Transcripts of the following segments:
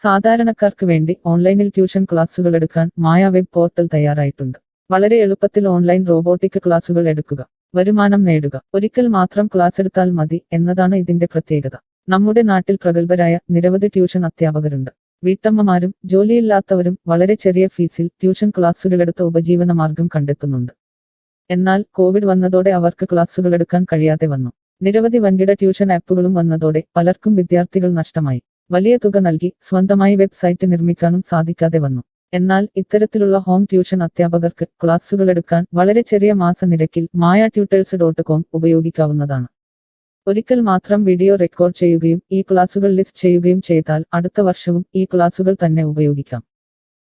സാധാരണക്കാർക്ക് വേണ്ടി ഓൺലൈനിൽ ട്യൂഷൻ ക്ലാസുകൾ എടുക്കാൻ മായ വെബ് പോർട്ടൽ തയ്യാറായിട്ടുണ്ട്. വളരെ എളുപ്പത്തിൽ ഓൺലൈൻ റോബോട്ടിക് ക്ലാസുകൾ എടുക്കുക, വരുമാനം നേടുക. ഒരിക്കൽ മാത്രം ക്ലാസ് എടുത്താൽ മതി എന്നതാണ് ഇതിന്റെ പ്രത്യേകത. നമ്മുടെ നാട്ടിൽ പ്രഗത്ഭരായ നിരവധി ട്യൂഷൻ അധ്യാപകരുണ്ട്. വീട്ടമ്മമാരും ജോലിയില്ലാത്തവരും വളരെ ചെറിയ ഫീസിൽ ട്യൂഷൻ ക്ലാസുകളെടുത്ത് ഉപജീവന മാർഗം കണ്ടെത്തുന്നുണ്ട്. എന്നാൽ കോവിഡ് വന്നതോടെ അവർക്ക് ക്ലാസുകൾ എടുക്കാൻ കഴിയാതെ വന്നു. നിരവധി വൻകിട ട്യൂഷൻ ആപ്പുകളും വന്നതോടെ പലർക്കും വിദ്യാർത്ഥികൾ നഷ്ടമായി. വലിയ തുക നൽകി സ്വന്തമായി വെബ്സൈറ്റ് നിർമ്മിക്കാനും സാധിക്കാതെ വന്നു. എന്നാൽ ഇത്തരത്തിലുള്ള ഹോം ട്യൂഷൻ അധ്യാപകർക്ക് ക്ലാസുകൾ എടുക്കാൻ വളരെ ചെറിയ മാസ നിരക്കിൽ mayatutors.com ഉപയോഗിക്കാവുന്നതാണ്. ഒരിക്കൽ മാത്രം വീഡിയോ റെക്കോർഡ് ചെയ്യുകയും ഈ ക്ലാസുകൾ ലിസ്റ്റ് ചെയ്യുകയും ചെയ്താൽ അടുത്ത വർഷവും ഈ ക്ലാസുകൾ തന്നെ ഉപയോഗിക്കാം.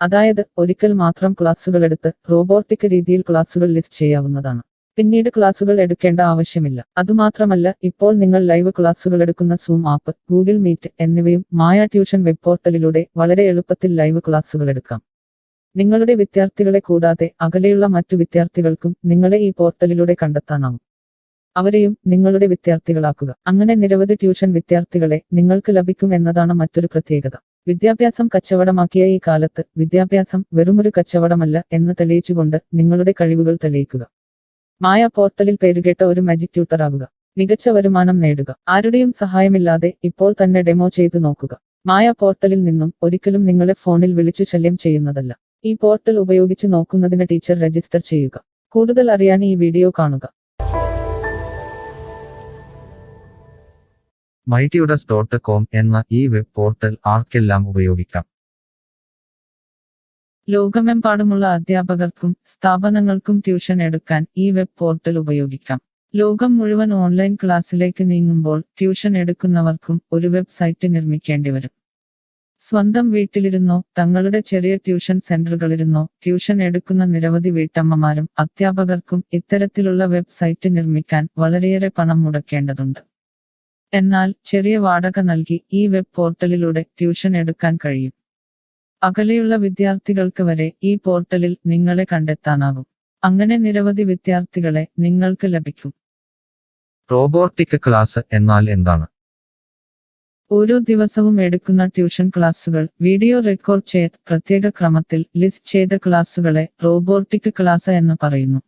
അതായത് ഒരിക്കൽ മാത്രം ക്ലാസുകൾ എടുത്ത് റോബോട്ടിക് രീതിയിൽ ക്ലാസുകൾ ലിസ്റ്റ് ചെയ്യാവുന്നതാണ്. പിന്നീട് ക്ലാസുകൾ എടുക്കേണ്ട ആവശ്യമില്ല. അതുമാത്രമല്ല, ഇപ്പോൾ നിങ്ങൾ ലൈവ് ക്ലാസുകൾ എടുക്കുന്ന സൂം ആപ്പ്, ഗൂഗിൾ മീറ്റ് എന്നിവയും മായ ട്യൂഷൻ വെബ് പോർട്ടലിലൂടെ വളരെ എളുപ്പത്തിൽ ലൈവ് ക്ലാസുകൾ എടുക്കാം. നിങ്ങളുടെ വിദ്യാർത്ഥികളെ കൂടാതെ അകലെയുള്ള മറ്റു വിദ്യാർത്ഥികൾക്കും നിങ്ങളെ ഈ പോർട്ടലിലൂടെ കണ്ടെത്താനാവും. അവരെയും നിങ്ങളുടെ വിദ്യാർത്ഥികളാക്കുക. അങ്ങനെ നിരവധി ട്യൂഷൻ വിദ്യാർത്ഥികളെ നിങ്ങൾക്ക് ലഭിക്കും എന്നതാണ് മറ്റൊരു പ്രത്യേകത. വിദ്യാഭ്യാസം കച്ചവടമാക്കിയ ഈ കാലത്ത് വിദ്യാഭ്യാസം വെറുമൊരു കച്ചവടമല്ല എന്ന് തെളിയിച്ചുകൊണ്ട് നിങ്ങളുടെ കഴിവുകൾ തെളിയിക്കുക. മായ പോർട്ടലിൽ പേരുകേട്ട ഒരു മാജിക് ട്യൂട്ടർ ആകുക. മികച്ച വരുമാനം നേടുക. ആരുടെയും സഹായമില്ലാതെ ഇപ്പോൾ തന്നെ ഡെമോ ചെയ്തു നോക്കുക. മായ പോർട്ടലിൽ നിന്നും ഒരിക്കലും നിങ്ങളെ ഫോണിൽ വിളിച്ചു ശല്യം ചെയ്യുന്നതല്ല. ഈ പോർട്ടൽ ഉപയോഗിച്ച് നോക്കുന്നതിന് ടീച്ചർ രജിസ്റ്റർ ചെയ്യുക. കൂടുതൽ അറിയാൻ ഈ വീഡിയോ കാണുക. mytutors.com എന്ന ഈ വെബ് പോർട്ടൽ ആർക്കെല്ലാം ഉപയോഗിക്കാം? ലോകമെമ്പാടുമുള്ള അധ്യാപകർക്കും സ്ഥാപനങ്ങൾക്കും ട്യൂഷൻ എടുക്കാൻ ഈ വെബ് പോർട്ടൽ ഉപയോഗിക്കാം. ലോകം മുഴുവൻ ഓൺലൈൻ ക്ലാസ്സിലേക്ക് നീങ്ങുമ്പോൾ ട്യൂഷൻ എടുക്കുന്നവർക്കും ഒരു വെബ്സൈറ്റ് നിർമ്മിക്കേണ്ടി വരും. സ്വന്തം വീട്ടിലിരുന്നോ തങ്ങളുടെ ചെറിയ ട്യൂഷൻ സെന്ററുകളിലിരുന്നോ ട്യൂഷൻ എടുക്കുന്ന നിരവധി വീട്ടമ്മമാരും അധ്യാപകർക്കും ഇത്തരത്തിലുള്ള വെബ്സൈറ്റ് നിർമ്മിക്കാൻ വളരെയേറെ പണം മുടക്കേണ്ടതുണ്ട്. എന്നാൽ ചെറിയ വാടക നൽകി ഈ വെബ് പോർട്ടലിലൂടെ ട്യൂഷൻ എടുക്കാൻ കഴിയും. അകലെയുള്ള വിദ്യാർത്ഥികൾക്ക് വരെ ഈ പോർട്ടലിൽ നിങ്ങളെ കണ്ടെത്താനാകും. അങ്ങനെ നിരവധി വിദ്യാർത്ഥികളെ നിങ്ങൾക്ക് ലഭിക്കും. റോബോട്ടിക് ക്ലാസ് എന്നാൽ എന്താണ്? ഓരോ ദിവസവും എടുക്കുന്ന ട്യൂഷൻ ക്ലാസുകൾ വീഡിയോ റെക്കോർഡ് ചെയ്ത് പ്രത്യേക ക്രമത്തിൽ ലിസ്റ്റ് ചെയ്ത ക്ലാസുകളെ റോബോട്ടിക് ക്ലാസ് എന്ന് പറയുന്നു.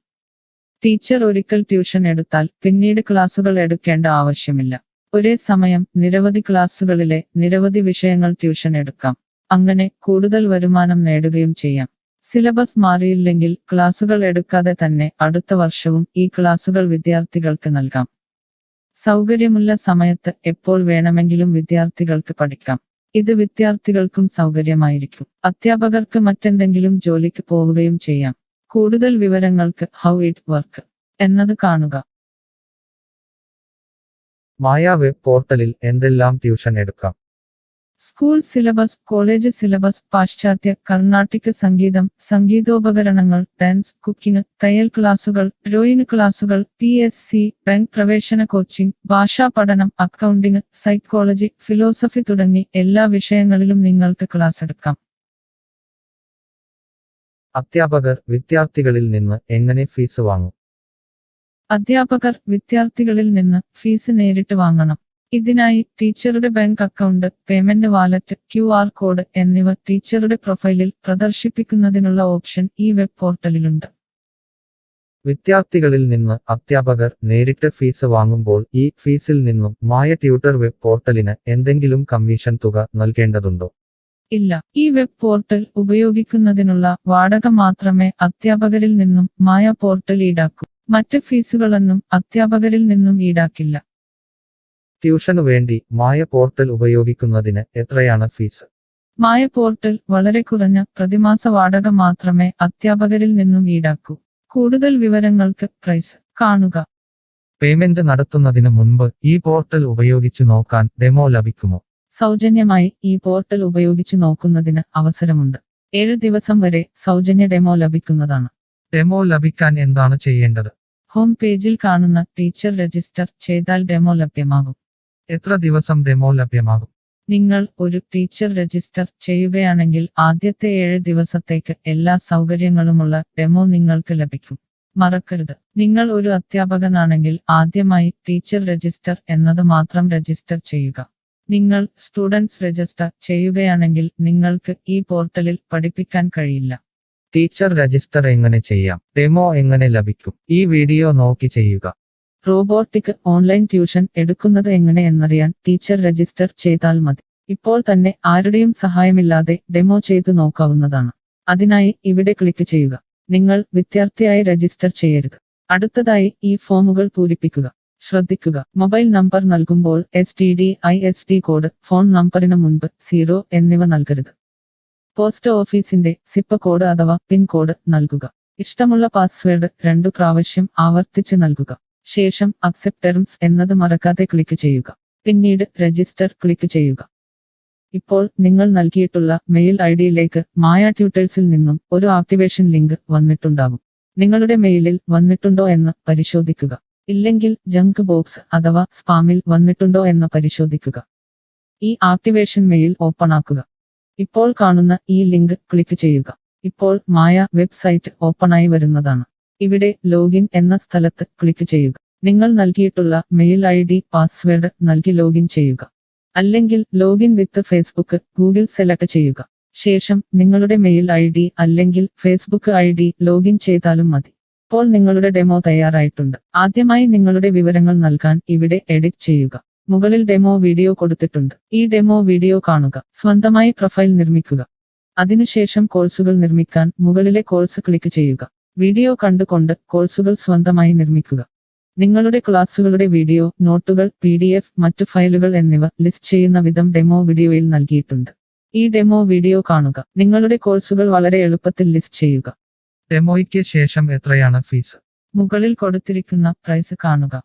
ടീച്ചർ ഒരിക്കൽ ട്യൂഷൻ എടുത്താൽ പിന്നീട് ക്ലാസുകൾ എടുക്കേണ്ട ആവശ്യമില്ല. ഒരേ സമയം നിരവധി ക്ലാസുകളിലെ നിരവധി വിഷയങ്ങൾ ട്യൂഷൻ എടുക്കാം. അങ്ങനെ കൂടുതൽ വരുമാനം നേടുകയും ചെയ്യാം. സിലബസ് മാറിയില്ലെങ്കിൽ ക്ലാസുകൾ എടുക്കാതെ തന്നെ അടുത്ത വർഷവും ഈ ക്ലാസുകൾ വിദ്യാർത്ഥികൾക്ക് നൽകാം. സൗകര്യമുള്ള സമയത്ത് എപ്പോൾ വേണമെങ്കിലും വിദ്യാർത്ഥികൾക്ക് പഠിക്കാം. ഇത് വിദ്യാർത്ഥികൾക്കും സൗകര്യമായിരിക്കും. അധ്യാപകർക്ക് മറ്റെന്തെങ്കിലും ജോലിക്ക് പോവുകയും ചെയ്യാം. കൂടുതൽ വിവരങ്ങൾക്ക് ഹൗ ഇറ്റ് വർക്ക് എന്നത് കാണുക. മായ വെബ് പോർട്ടലിൽ എന്തെല്ലാം ട്യൂഷൻ എടുക്കാം? സ്കൂൾ സിലബസ്, കോളേജ് സിലബസ്, പാശ്ചാത്യ, കർണാട്ടിക് സംഗീതം, സംഗീതോപകരണങ്ങൾ, ഡാൻസ്, കുക്കിംഗ്, തയ്യൽ ക്ലാസുകൾ, ഡ്രോയിങ് ക്ലാസുകൾ, PSC, ബാങ്ക് പ്രവേശന കോച്ചിംഗ്, ഭാഷാ പഠനം, അക്കൗണ്ടിംഗ്, സൈക്കോളജി, ഫിലോസഫി തുടങ്ങി എല്ലാ വിഷയങ്ങളിലും നിങ്ങൾക്ക് ക്ലാസ് എടുക്കാം. അധ്യാപകർ വിദ്യാർത്ഥികളിൽ നിന്ന് എങ്ങനെ ഫീസ് വാങ്ങും? അധ്യാപകർ വിദ്യാർത്ഥികളിൽ നിന്ന് ഫീസ് നേരിട്ട് വാങ്ങണം. ഇതിനായി ടീച്ചറുടെ bank account, payment wallet, QR code എന്നിവ ടീച്ചറുടെ പ്രൊഫൈലിൽ പ്രദർശിപ്പിക്കുന്നതിനുള്ള ഓപ്ഷൻ ഈ വെബ് പോർട്ടലിലുണ്ട്. വിദ്യാർത്ഥികളിൽ നിന്ന് അധ്യാപകർ നേരിട്ട് ഫീസ് വാങ്ങുമ്പോൾ ഈ ഫീസിൽ നിന്നും മായ ട്യൂട്ടർ വെബ് പോർട്ടലിന് എന്തെങ്കിലും കമ്മീഷൻ തുക നൽകേണ്ടതുണ്ടോ? ഇല്ല. ഈ വെബ് പോർട്ടൽ ഉപയോഗിക്കുന്നതിനുള്ള വാടക മാത്രമേ അധ്യാപകരിൽ നിന്നും മായ പോർട്ടൽ ഈടാക്കൂ. മറ്റ് ഫീസുകളൊന്നും അധ്യാപകരിൽ നിന്നും ഈടാക്കില്ല. ട്യൂഷനു വേണ്ടി മായ പോർട്ടൽ ഉപയോഗിക്കുന്നതിന് എത്രയാണ് ഫീസ്? മായ പോർട്ടൽ വളരെ കുറഞ്ഞ പ്രതിമാസ വാടക മാത്രമേ അധ്യാപകരിൽ നിന്നും ഈടാക്കൂ. കൂടുതൽ വിവരങ്ങൾക്ക് പ്രൈസ് കാണുക. പേയ്മെന്റ് നടത്തുന്നതിന് മുൻപ് ഈ പോർട്ടൽ ഉപയോഗിച്ചു നോക്കാൻ ഡെമോ ലഭിക്കുമോ? സൗജന്യമായി ഈ പോർട്ടൽ ഉപയോഗിച്ചു നോക്കുന്നതിന് അവസരമുണ്ട്. 7 ദിവസം വരെ സൗജന്യ ഡെമോ ലഭിക്കുന്നതാണ്. ഡെമോ ലഭിക്കാൻ എന്താണ് ചെയ്യേണ്ടത്? ഹോം പേജിൽ കാണുന്ന ടീച്ചർ രജിസ്റ്റർ ചെയ്താൽ ഡെമോ ലഭ്യമാകും. എത്ര ദിവസം ഡെമോ ലഭ്യമാകും? നിങ്ങൾ ഒരു ടീച്ചർ രജിസ്റ്റർ ചെയ്യുകയാണെങ്കിൽ ആദ്യത്തെ 7 ദിവസത്തേക്ക് എല്ലാ സൗകര്യങ്ങളുമുള്ള ഡെമോ നിങ്ങൾക്ക് ലഭിക്കും. മറക്കരുത്, നിങ്ങൾ ഒരു അധ്യാപകനാണെങ്കിൽ ആദ്യമായി ടീച്ചർ രജിസ്റ്റർ എന്നത് മാത്രം രജിസ്റ്റർ ചെയ്യുക. നിങ്ങൾ സ്റ്റുഡൻസ് രജിസ്റ്റർ ചെയ്യുകയാണെങ്കിൽ നിങ്ങൾക്ക് ഈ പോർട്ടലിൽ പഠിപ്പിക്കാൻ കഴിയില്ല. ടീച്ചർ രജിസ്റ്റർ എങ്ങനെ ചെയ്യാം? ഡെമോ എങ്ങനെ ലഭിക്കും? ഈ വീഡിയോ നോക്കി ചെയ്യുക. റോബോട്ടിക് ഓൺലൈൻ ട്യൂഷൻ എടുക്കുന്നത് എങ്ങനെ എന്നറിയാൻ ടീച്ചർ രജിസ്റ്റർ ചെയ്താൽ മതി. ഇപ്പോൾ തന്നെ ആരുടെയും സഹായമില്ലാതെ ഡെമോ ചെയ്തു നോക്കാവുന്നതാണ്. അതിനായി ഇവിടെ ക്ലിക്ക് ചെയ്യുക. നിങ്ങൾ വിദ്യാർത്ഥിയായി രജിസ്റ്റർ ചെയ്യരുത്. അടുത്തതായി ഈ ഫോമുകൾ പൂരിപ്പിക്കുക. ശ്രദ്ധിക്കുക, മൊബൈൽ നമ്പർ നൽകുമ്പോൾ STD/ISD കോഡ്, ഫോൺ നമ്പറിന് മുൻപ് 0 എന്നിവ നൽകരുത്. പോസ്റ്റ് ഓഫീസിന്റെ സിപ്പ് കോഡ് അഥവാ പിൻ കോഡ് നൽകുക. ഇഷ്ടമുള്ള പാസ്വേഡ് 2 പ്രാവശ്യം ആവർത്തിച്ച് നൽകുക. ശേഷം അക്സെപ്റ്റ് ടെർംസ് എന്നത് മറക്കാതെ ക്ലിക്ക് ചെയ്യുക. പിന്നീട് രജിസ്റ്റർ ക്ലിക്ക് ചെയ്യുക. ഇപ്പോൾ നിങ്ങൾ നൽകിയിട്ടുള്ള മെയിൽ ഐഡിയിലേക്ക് മായ ട്യൂട്ടേഴ്സിൽ നിന്നും ഒരു ആക്ടിവേഷൻ ലിങ്ക് വന്നിട്ടുണ്ടാകും. നിങ്ങളുടെ മെയിലിൽ വന്നിട്ടുണ്ടോ എന്ന് പരിശോധിക്കുക. ഇല്ലെങ്കിൽ ജങ്ക് ബോക്സ് അഥവാ സ്പാമിൽ വന്നിട്ടുണ്ടോ എന്ന് പരിശോധിക്കുക. ഈ ആക്ടിവേഷൻ മെയിൽ ഓപ്പൺ ആക്കുക. ഇപ്പോൾ കാണുന്ന ഈ ലിങ്ക് ക്ലിക്ക് ചെയ്യുക. ഇപ്പോൾ മായ വെബ്സൈറ്റ് ഓപ്പണായി വരുന്നതാണ്. ഇവിടെ ലോഗിൻ എന്ന സ്ഥലത്ത് ക്ലിക്ക് ചെയ്യുക. നിങ്ങൾ നൽകിയിട്ടുള്ള മെയിൽ ID, പാസ്വേഡ് നൽകി ലോഗിൻ ചെയ്യുക. അല്ലെങ്കിൽ ലോഗിൻ വിത്ത് ഫേസ്ബുക്ക്, ഗൂഗിൾ സെലക്ട് ചെയ്യുക. ശേഷം നിങ്ങളുടെ മെയിൽ ID അല്ലെങ്കിൽ ഫേസ്ബുക്ക് ID ലോഗിൻ ചെയ്താലും മതി. ഇപ്പോൾ നിങ്ങളുടെ ഡെമോ തയ്യാറായിട്ടുണ്ട്. ആദ്യമായി നിങ്ങളുടെ വിവരങ്ങൾ നൽകാൻ ഇവിടെ എഡിറ്റ് ചെയ്യുക. മുകളിൽ ഡെമോ വീഡിയോ കൊടുത്തിട്ടുണ്ട്. ഈ ഡെമോ വീഡിയോ കാണുക. സ്വന്തമായി പ്രൊഫൈൽ നിർമ്മിക്കുക. അതിനുശേഷം കോഴ്സുകൾ നിർമ്മിക്കാൻ മുകളിലെ കോഴ്സ് ക്ലിക്ക് ചെയ്യുക. വീഡിയോ കണ്ടുകൊണ്ട് കോഴ്സുകൾ സ്വന്തമായി നിർമ്മിക്കുക. നിങ്ങളുടെ ക്ലാസുകളുടെ വീഡിയോ, നോട്ടുകൾ, PDF, മറ്റു ഫയലുകൾ എന്നിവ ലിസ്റ്റ് ചെയ്യുന്ന വിധം ഡെമോ വീഡിയോയിൽ നൽകിയിട്ടുണ്ട്. ഈ ഡെമോ വീഡിയോ കാണുക. നിങ്ങളുടെ കോഴ്സുകൾ വളരെ എളുപ്പത്തിൽ ലിസ്റ്റ് ചെയ്യുക. ഡെമോയ്ക്ക് ശേഷം എത്രയാണ് ഫീസ്? മുകളിൽ കൊടുത്തിരിക്കുന്ന പ്രൈസ് കാണുക.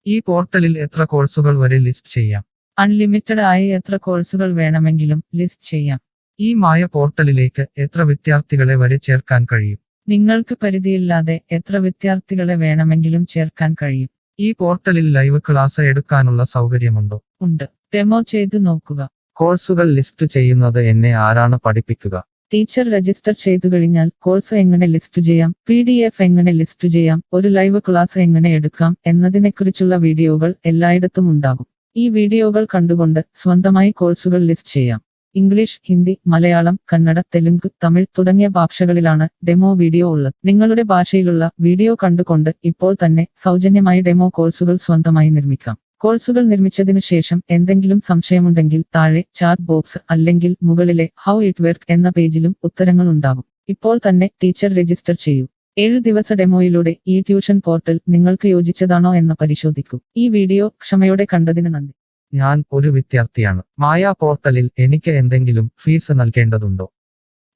ഈ പോർട്ടലിൽ എത്ര കോഴ്സുകൾ വരെ ലിസ്റ്റ് ചെയ്യാം? അൺലിമിറ്റഡ് ആയി എത്ര കോഴ്സുകൾ വേണമെങ്കിലും ലിസ്റ്റ് ചെയ്യാം. ഈ മായ പോർട്ടലിലേക്ക് എത്ര വിദ്യാർത്ഥികളെ വരെ ചേർക്കാൻ കഴിയും? നിങ്ങൾക്ക് പരിധിയില്ലാതെ എത്ര വിദ്യാർത്ഥികളെ വേണമെങ്കിലും ചേർക്കാൻ കഴിയും. ഈ പോർട്ടലിൽ ലൈവ് ക്ലാസ് എടുക്കാനുള്ള സൗകര്യമുണ്ടോ? ഉണ്ട്. ഡെമോ ചെയ്തു നോക്കുക. കോഴ്സുകൾ ലിസ്റ്റ് ചെയ്യുന്നത് എന്നെ ആരാണ് പഠിപ്പിക്കുക? ടീച്ചർ രജിസ്റ്റർ ചെയ്തു കഴിഞ്ഞാൽ കോഴ്സ് എങ്ങനെ ലിസ്റ്റ് ചെയ്യാം, PDF എങ്ങനെ ലിസ്റ്റ് ചെയ്യാം, ഒരു ലൈവ് ക്ലാസ് എങ്ങനെ എടുക്കാം എന്നതിനെക്കുറിച്ചുള്ള വീഡിയോകൾ എല്ലായിടത്തും ഉണ്ടാകും. ഈ വീഡിയോകൾ കണ്ടുകൊണ്ട് സ്വന്തമായി കോഴ്സുകൾ ലിസ്റ്റ് ചെയ്യാം. ഇംഗ്ലീഷ്, ഹിന്ദി, മലയാളം, കന്നഡ, തെലുങ്ക്, തമിഴ് തുടങ്ങിയ ഭാഷകളിലാണ് ഡെമോ വീഡിയോ ഉള്ളത്. നിങ്ങളുടെ ഭാഷയിലുള്ള വീഡിയോ കണ്ടുകൊണ്ട് ഇപ്പോൾ തന്നെ സൗജന്യമായി ഡെമോ കോഴ്സുകൾ സ്വന്തമായി നിർമ്മിക്കാം. കോഴ്സുകൾ നിർമ്മിച്ചതിനു ശേഷം എന്തെങ്കിലും സംശയമുണ്ടെങ്കിൽ താഴെ ചാറ്റ് ബോക്സ് അല്ലെങ്കിൽ മുകളിലെ ഹൗ ഇറ്റ് വർക്ക് എന്ന പേജിലും ഉത്തരങ്ങൾ ഉണ്ടാകും. ഇപ്പോൾ തന്നെ ടീച്ചർ രജിസ്റ്റർ ചെയ്യൂ. 7 ദിവസ ഡെമോയിലൂടെ ഈ ട്യൂഷൻ പോർട്ടൽ നിങ്ങൾക്ക് യോജിച്ചതാണോ എന്ന് പരിശോധിക്കൂ. ഈ വീഡിയോ ക്ഷമയോടെ കണ്ടതിന് നന്ദി. ഞാൻ ഒരു വിദ്യാർത്ഥിയാണ്. മായ പോർട്ടലിൽ എനിക്ക് എന്തെങ്കിലും ഫീസ് നൽകേണ്ടതുണ്ടോ?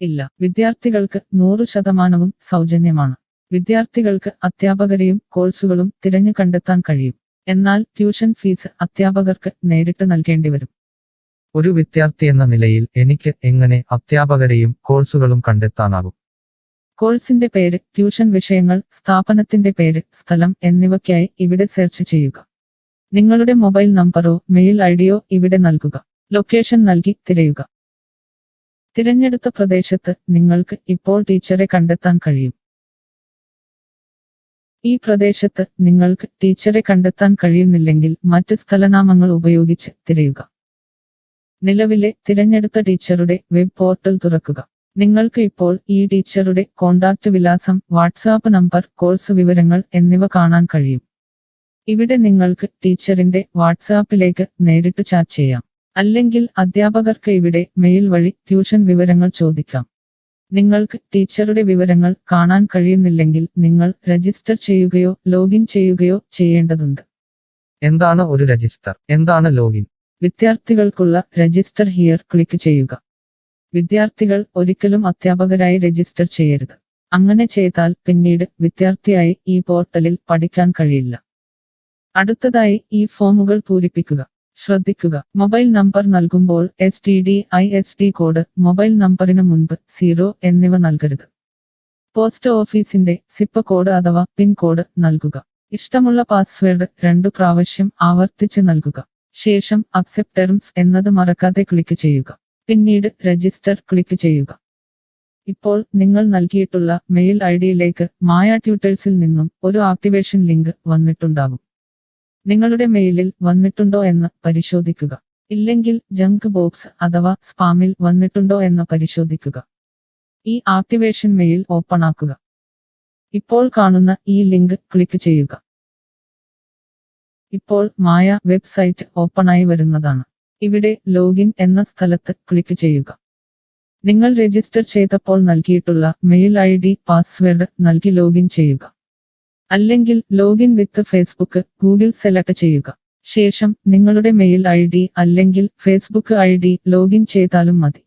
ഇല്ല. വിദ്യാർത്ഥികൾക്ക് 100% സൗജന്യമാണ്. വിദ്യാർത്ഥികൾക്ക് അധ്യാപകരെയും കോഴ്സുകളും തിരഞ്ഞു കണ്ടെത്താൻ കഴിയും. എന്നാൽ ട്യൂഷൻ ഫീസ് അധ്യാപകർക്ക് നേരിട്ട് നൽകേണ്ടി വരും. ഒരു വിദ്യാർത്ഥി എന്ന നിലയിൽ എനിക്ക് എങ്ങനെ അധ്യാപകരെയും കോഴ്സുകളും കണ്ടെത്താനാകും? കോഴ്സിന്റെ പേര്, ട്യൂഷൻ വിഷയങ്ങൾ, സ്ഥാപനത്തിന്റെ പേര്, സ്ഥലം എന്നിവയ്ക്കായി ഇവിടെ സെർച്ച് ചെയ്യുക. നിങ്ങളുടെ മൊബൈൽ നമ്പറോ മെയിൽ ഐഡിയോ ഇവിടെ നൽകുക. ലൊക്കേഷൻ നൽകി തിരയുക. തിരഞ്ഞെടുത്ത പ്രദേശത്ത് നിങ്ങൾക്ക് ഇപ്പോൾ ടീച്ചറെ കണ്ടെത്താൻ കഴിയും. ഈ പ്രദേശത്ത് നിങ്ങൾക്ക് ടീച്ചറെ കണ്ടെത്താൻ കഴിയുന്നില്ലെങ്കിൽ മറ്റ് സ്ഥലനാമങ്ങൾ ഉപയോഗിച്ച് തിരയുക. നിലവിലെ തിരഞ്ഞെടുത്ത ടീച്ചറുടെ വെബ് പോർട്ടൽ തുറക്കുക. നിങ്ങൾക്ക് ഇപ്പോൾ ഈ ടീച്ചറുടെ കോൺടാക്റ്റ് വിലാസം, വാട്സാപ്പ് നമ്പർ, കോഴ്സ് വിവരങ്ങൾ എന്നിവ കാണാൻ കഴിയും. ഇവിടെ നിങ്ങൾക്ക് ടീച്ചറിന്റെ വാട്സാപ്പിലേക്ക് നേരിട്ട് ചാറ്റ് ചെയ്യാം. അല്ലെങ്കിൽ അധ്യാപകർക്ക് ഇവിടെ മെയിൽ വഴി ട്യൂഷൻ വിവരങ്ങൾ ചോദിക്കാം. നിങ്ങൾക്ക് ടീച്ചറുടെ വിവരങ്ങൾ കാണാൻ കഴിയുന്നില്ലെങ്കിൽ നിങ്ങൾ രജിസ്റ്റർ ചെയ്യുകയോ ലോഗിൻ ചെയ്യുകയോ ചെയ്യേണ്ടതുണ്ട്. എന്താണ് ഒരു രജിസ്റ്റർ? എന്താണ് ലോഗിൻ? വിദ്യാർത്ഥികൾക്കുള്ള രജിസ്റ്റർ ഹിയർ ക്ലിക്ക് ചെയ്യുക. വിദ്യാർത്ഥികൾ ഒരിക്കലും അധ്യാപകരായി രജിസ്റ്റർ ചെയ്യരുത്. അങ്ങനെ ചെയ്താൽ പിന്നീട് വിദ്യാർത്ഥിയായി ഈ പോർട്ടലിൽ പഠിക്കാൻ കഴിയില്ല. അടുത്തതായി ഈ ഫോമുകൾ പൂരിപ്പിക്കുക. ശ്രദ്ധിക്കുക, മൊബൈൽ നമ്പർ നൽകുമ്പോൾ STD/ISD കോഡ്, മൊബൈൽ നമ്പറിന് മുൻപ് 0 എന്നിവ നൽകരുത്. പോസ്റ്റ് ഓഫീസിന്റെ സിപ്പ് കോഡ് അഥവാ പിൻ കോഡ് നൽകുക. ഇഷ്ടമുള്ള പാസ്വേഡ് 2 പ്രാവശ്യം ആവർത്തിച്ച് നൽകുക. ശേഷം അക്സെപ്റ്റ് ടെർംസ് എന്നത് മറക്കാതെ ക്ലിക്ക് ചെയ്യുക. പിന്നീട് രജിസ്റ്റർ ക്ലിക്ക് ചെയ്യുക. ഇപ്പോൾ നിങ്ങൾ നൽകിയിട്ടുള്ള മെയിൽ ഐഡിയിലേക്ക് മായ ട്യൂട്ടേഴ്സിൽ നിന്നും ഒരു ആക്ടിവേഷൻ ലിങ്ക് വന്നിട്ടുണ്ടാകും. നിങ്ങളുടെ മെയിലിൽ വന്നിട്ടുണ്ടോ എന്ന് പരിശോധിക്കുക. ഇല്ലെങ്കിൽ ജങ്ക് ബോക്സ് അഥവാ സ്പാമിൽ വന്നിട്ടുണ്ടോ എന്ന് പരിശോധിക്കുക. ഈ ആക്ടിവേഷൻ മെയിൽ ഓപ്പൺ ആക്കുക. ഇപ്പോൾ കാണുന്ന ഈ ലിങ്ക് ക്ലിക്ക് ചെയ്യുക. ഇപ്പോൾ മായ വെബ്സൈറ്റ് ഓപ്പണായി വരുന്നതാണ്. ഇവിടെ ലോഗിൻ എന്ന സ്ഥലത്ത് ക്ലിക്ക് ചെയ്യുക. നിങ്ങൾ രജിസ്റ്റർ ചെയ്തപ്പോൾ നൽകിയിട്ടുള്ള മെയിൽ ID പാസ്വേഡ് നൽകി ലോഗിൻ ചെയ്യുക. അല്ലെങ്കിൽ ലോഗിൻ വിത്ത് ഫേസ്ബുക്ക് ഗൂഗിൾ സെലക്ട് ചെയ്യുക. ശേഷം നിങ്ങളുടെ മെയിൽ ID അല്ലെങ്കിൽ ഫേസ്ബുക്ക് ID ലോഗിൻ ചെയ്താലും മതി.